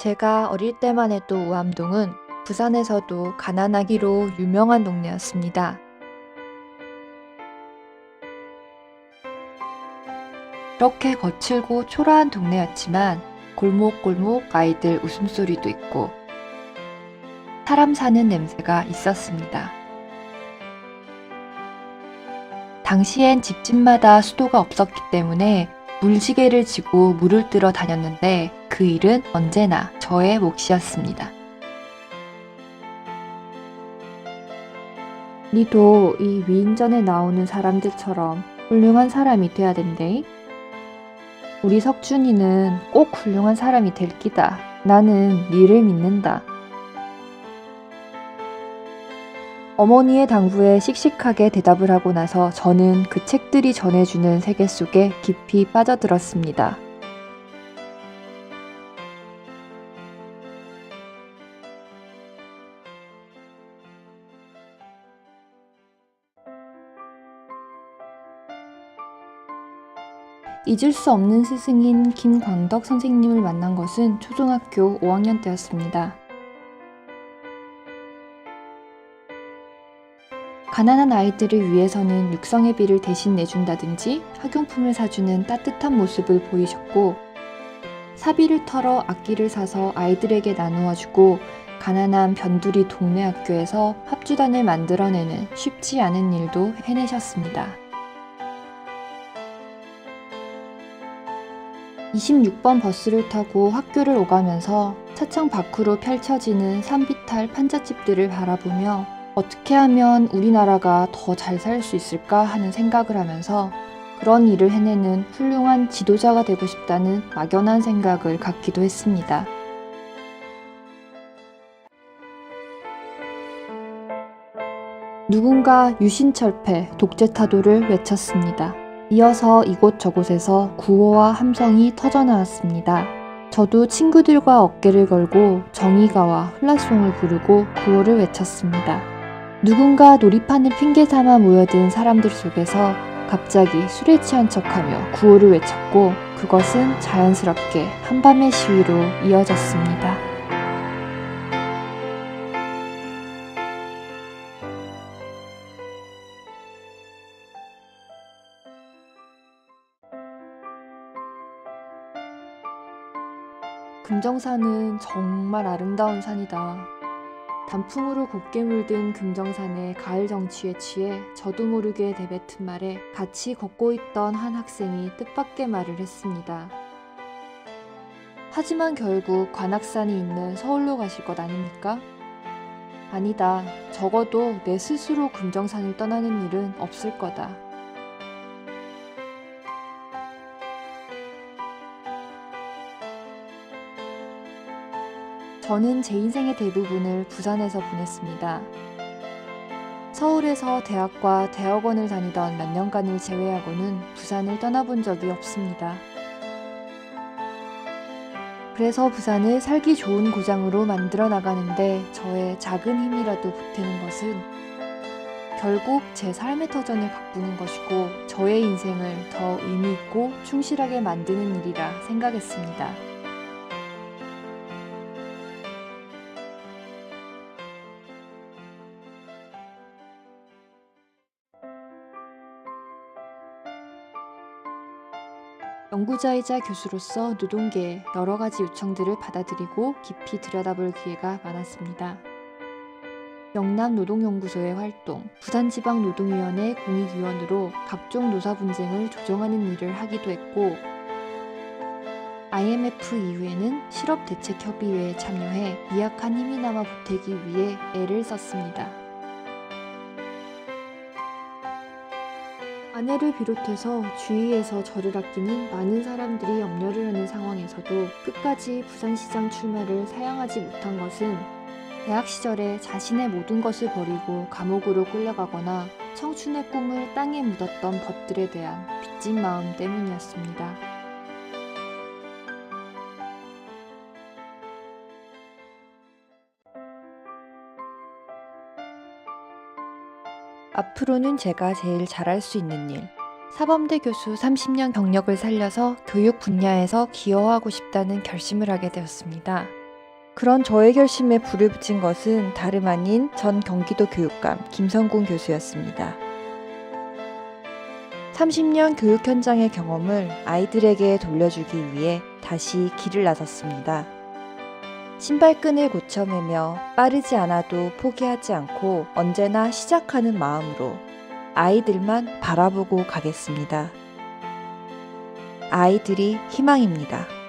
제가 어릴 때만 해도 우암동은 부산에서도 가난하기로 유명한 동네였습니다. 그렇게 거칠고 초라한 동네였지만 골목골목 아이들 웃음소리도 있고 사람 사는 냄새가 있었습니다. 당시엔 집집마다 수도가 없었기 때문에 물지개를 지고 물을 뜨러 다녔는데 그 일은 언제나 저의 몫이었습니다. 니도 이 위인전에 나오는 사람들처럼 훌륭한 사람이 돼야 된대. 우리 석준이는 꼭 훌륭한 사람이 될 기다. 나는 니를 믿는다. 어머니의 당부에 씩씩하게 대답을 하고 나서 저는 그 책들이 전해주는 세계 속에 깊이 빠져들었습니다. 잊을 수 없는 스승인 김광덕 선생님을 만난 것은 초등학교 5학년 때였습니다. 가난한 아이들을 위해서는 육성회비를 대신 내준다든지 학용품을 사주는 따뜻한 모습을 보이셨고, 사비를 털어 악기를 사서 아이들에게 나누어 주고 가난한 변두리 동네 학교에서 합주단을 만들어내는 쉽지 않은 일도 해내셨습니다. 26번 버스를 타고 학교를 오가면서 차창 밖으로 펼쳐지는 산비탈 판잣집들을 바라보며 어떻게 하면 우리나라가 더 잘 살 수 있을까 하는 생각을 하면서 그런 일을 해내는 훌륭한 지도자가 되고 싶다는 막연한 생각을 갖기도 했습니다. 누군가 유신철폐, 독재타도를 외쳤습니다. 이어서 이곳저곳에서 구호와 함성이 터져나왔습니다. 저도 친구들과 어깨를 걸고 정의가와 흘라송을 부르고 구호를 외쳤습니다. 누군가 놀이판을 핑계 삼아 모여든 사람들 속에서 갑자기 술에 취한 척하며 구호를 외쳤고 그것은 자연스럽게 한밤의 시위로 이어졌습니다. 금정산은 정말 아름다운 산이다. 단풍으로 곱게 물든 금정산의 가을 정취에 취해 저도 모르게 내뱉은 말에 같이 걷고 있던 한 학생이 뜻밖의 말을 했습니다. 하지만 결국 관악산이 있는 서울로 가실 것 아닙니까? 아니다. 적어도 내 스스로 금정산을 떠나는 일은 없을 거다. 저는 제 인생의 대부분을 부산에서 보냈습니다. 서울에서 대학과 대학원을 다니던 몇 년간을 제외하고는 부산을 떠나본 적이 없습니다. 그래서 부산을 살기 좋은 고장으로 만들어 나가는데 저의 작은 힘이라도 보태는 것은 결국 제 삶의 터전을 바꾸는 것이고 저의 인생을 더 의미 있고 충실하게 만드는 일이라 생각했습니다. 연구자이자 교수로서 노동계의 여러 가지 요청들을 받아들이고 깊이 들여다볼 기회가 많았습니다. 영남노동연구소의 활동, 부산지방노동위원회 공익위원으로 각종 노사 분쟁을 조정하는 일을 하기도 했고 IMF 이후에는 실업대책협의회에 참여해 미약한 힘이나마 보태기 위해 애를 썼습니다. 아내를 비롯해서 주위에서 저를 아끼는 많은 사람들이 염려를 하는 상황에서도 끝까지 부산시장 출마를 사양하지 못한 것은 대학 시절에 자신의 모든 것을 버리고 감옥으로 끌려가거나 청춘의 꿈을 땅에 묻었던 벗들에 대한 빚진 마음 때문이었습니다. 앞으로는 제가 제일 잘할 수 있는 일, 사범대 교수 30년 경력을 살려서 교육 분야에서 기여하고 싶다는 결심을 하게 되었습니다. 그런 저의 결심에 불을 붙인 것은 다름 아닌 전 경기도 교육감 김성군 교수였습니다. 30년 교육 현장의 경험을 아이들에게 돌려주기 위해 다시 길을 나섰습니다. 신발끈을 고쳐매며 빠르지 않아도 포기하지 않고 언제나 시작하는 마음으로 아이들만 바라보고 가겠습니다. 아이들이 희망입니다.